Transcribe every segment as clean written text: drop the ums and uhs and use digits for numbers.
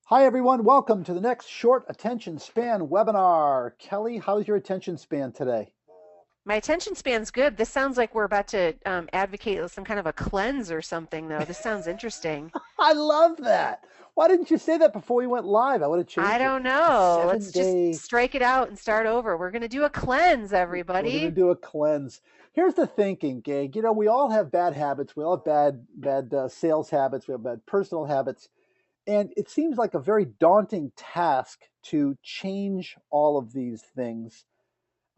Hi, everyone. Welcome to the next short attention span webinar. Kelly, how's your attention span today? My attention span's good. This sounds like we're about to advocate some kind of a cleanse or something, though. This sounds interesting. I love that. Why didn't you say that before we went live? I would have I changed it. don't A know. seven Let's just day, strike it out and start over. We're going to do a cleanse, we're going to everybody. do a cleanse. Here's the thinking, Gag. We all have bad habits. We all have bad sales habits. We have bad personal habits. And it seems like a very daunting task to change all of these things.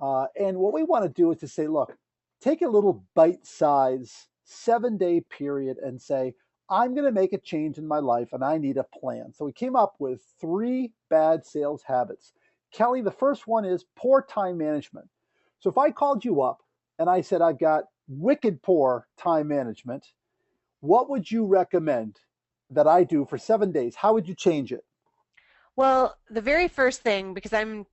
And what we want to do is to say, look, take a little bite size 7 day period and say, I'm going to make a change in my life and I need a plan. So we came up with three bad sales habits. Kelly, the first one is poor time management. So if I called you up and I said, I've got wicked poor time management, what would you recommend that I do for 7 days? How would you change it? Well, the very first thing, because I'm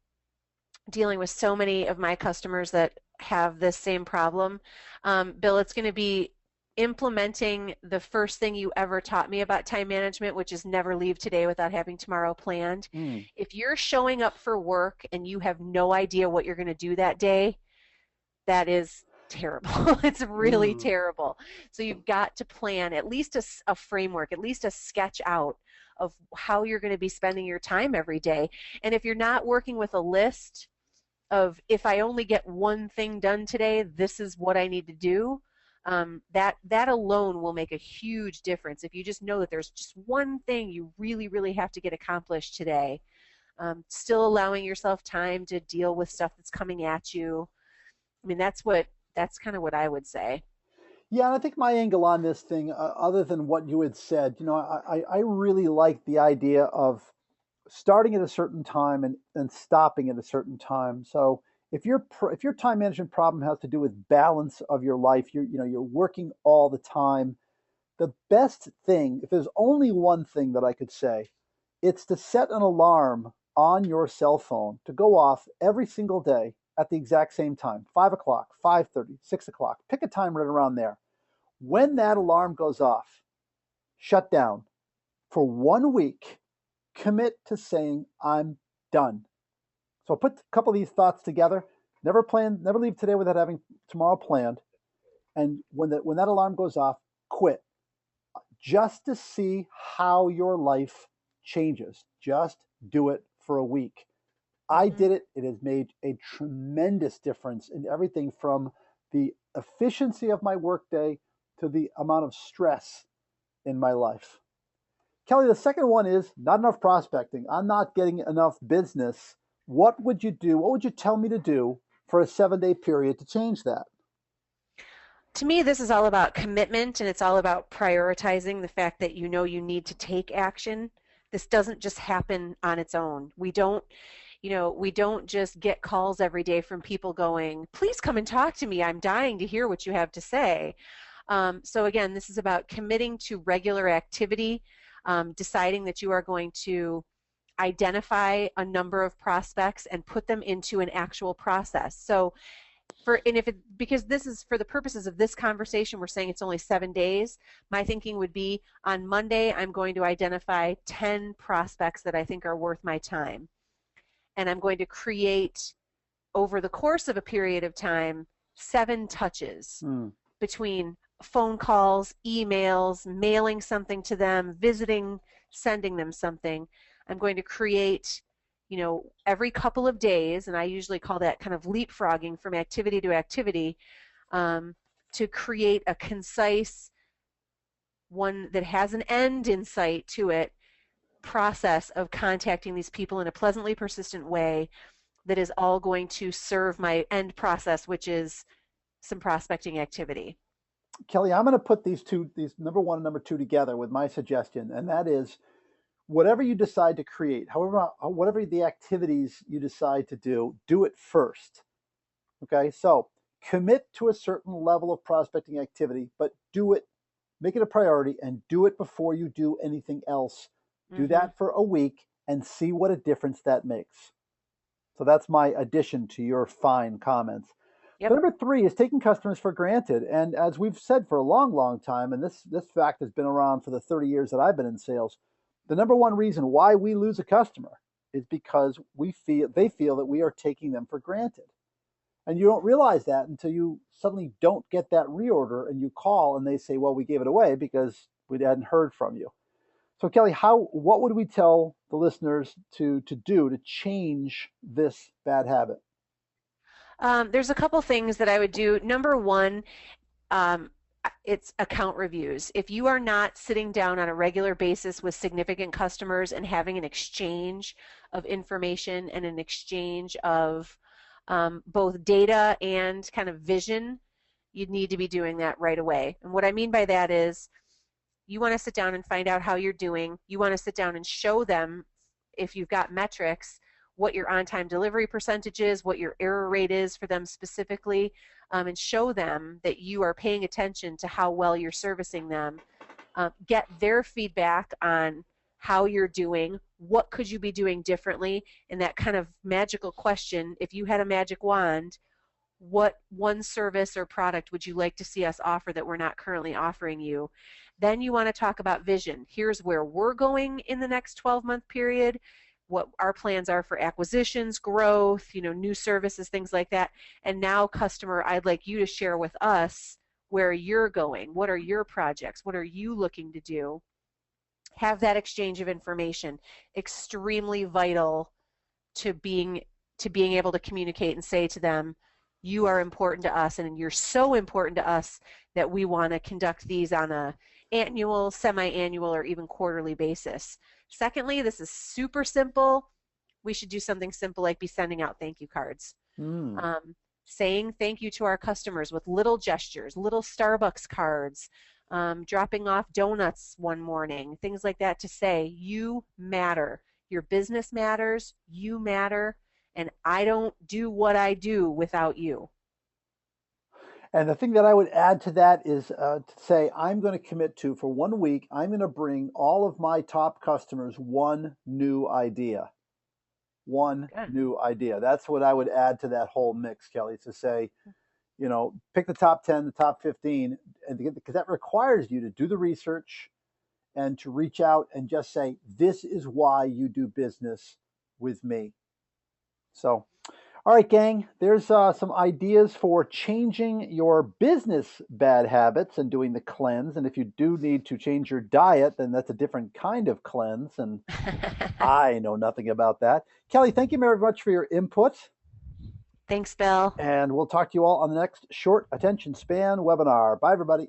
dealing with so many of my customers that have this same problem, Bill, it's going to be implementing the first thing you ever taught me about time management, which is never leave today without having tomorrow planned. Mm, If you're showing up for work and you have no idea what you're going to do that day, that is terrible. It's really mm. terrible. So you've got to plan at least a framework, at least a sketch out of how you're going to be spending your time every day. And if you're not working with a list of, if I only get one thing done today, this is what I need to do. That alone will make a huge difference. If you just know that there's just one thing you really, really have to get accomplished today, still allowing yourself time to deal with stuff that's coming at you. I mean, that's kind of what I would say. Yeah, and I think my angle on this thing, other than what you had said, I really like the idea of starting at a certain time and stopping at a certain time. So if your time management problem has to do with balance of your life, you're working all the time. The best thing, if there's only one thing that I could say, it's to set an alarm on your cell phone to go off every single day at the exact same time, 5 o'clock, 5:30, 6 o'clock. Pick a time right around there. When that alarm goes off, shut down for 1 week, commit to saying, I'm done. So put a couple of these thoughts together. Never leave today without having tomorrow planned. And when that alarm goes off, quit just to see how your life changes. Just do it for a week. I Hmm. did it. It has made a tremendous difference in everything from the efficiency of my workday to the amount of stress in my life. Kelly, the second one is not enough prospecting. I'm not getting enough business. What would you do? What would you tell me to do for a 7 day period to change that? To me, this is all about commitment and it's all about prioritizing the fact that you know you need to take action. This doesn't just happen on its own. We don't just get calls every day from people going, please come and talk to me. I'm dying to hear what you have to say. So again, this is about committing to regular activity, deciding that you are going to identify a number of prospects and put them into an actual process. So if it, because this is for the purposes of this conversation, we're saying it's only 7 days. My thinking would be on Monday, I'm going to identify 10 prospects that I think are worth my time. And I'm going to create over the course of a period of time 7 touches Hmm. between phone calls, emails, mailing something to them, visiting, sending them something. I'm going to create, every couple of days, and I usually call that kind of leapfrogging from activity to activity, um, to create a concise one that has an end in sight to it process of contacting these people in a pleasantly persistent way that is all going to serve my end process, which is some prospecting activity. Kelly, I'm going to put these number one and number two together with my suggestion, and that is whatever you decide to create, however, whatever the activities you decide to do it first. Okay, so commit to a certain level of prospecting activity, but do it, make it a priority, and do it before you do anything else. Do Mm-hmm. that for a week and see what a difference that makes. So that's my addition to your fine comments. The Yep. number three is taking customers for granted. And as we've said for a long, long time, and this fact has been around for the 30 years that I've been in sales, the number one reason why we lose a customer is because they feel that we are taking them for granted. And you don't realize that until you suddenly don't get that reorder and you call and they say, well, we gave it away because we hadn't heard from you. So Kelly, what would we tell the listeners to do to change this bad habit? There's a couple things that I would do. Number one, um, it's account reviews. If you are not sitting down on a regular basis with significant customers and having an exchange of information and an exchange of both data and kind of vision, you'd need to be doing that right away. And what I mean by that is you want to sit down and find out how you're doing. You want to sit down and show them, if you've got metrics, what your on-time delivery percentage is, what your error rate is for them specifically, and show them that you are paying attention to how well you're servicing them. Get their feedback on how you're doing, what could you be doing differently, and that kind of magical question, if you had a magic wand, what one service or product would you like to see us offer that we're not currently offering you? Then you want to talk about vision. Here's where we're going in the next 12-month period, what our plans are for acquisitions, growth, new services, things like that. And now, customer, I'd like you to share with us where you're going. What are your projects? What are you looking to do? Have that exchange of information. Extremely vital to being able to communicate and say to them, you are important to us, and you're so important to us that we want to conduct these on a annual, semi-annual, or even quarterly basis. Secondly, this is super simple. We should do something simple like be sending out thank you cards. Mm. Saying thank you to our customers with little gestures, little Starbucks cards, dropping off donuts one morning, things like that, to say you matter. Your business matters, you matter, and I don't do what I do without you. And the thing that I would add to that is to say, I'm going to commit to, for 1 week, I'm going to bring all of my top customers one new idea. One Good. new idea. That's what I would add to that whole mix, Kelly, to say, pick the top 10, the top 15, and because that requires you to do the research and to reach out and just say, this is why you do business with me. So, all right, gang, there's some ideas for changing your business bad habits and doing the cleanse. And if you do need to change your diet, then that's a different kind of cleanse. And I know nothing about that. Kelly, thank you very much for your input. Thanks, Bill. And we'll talk to you all on the next short attention span webinar. Bye, everybody.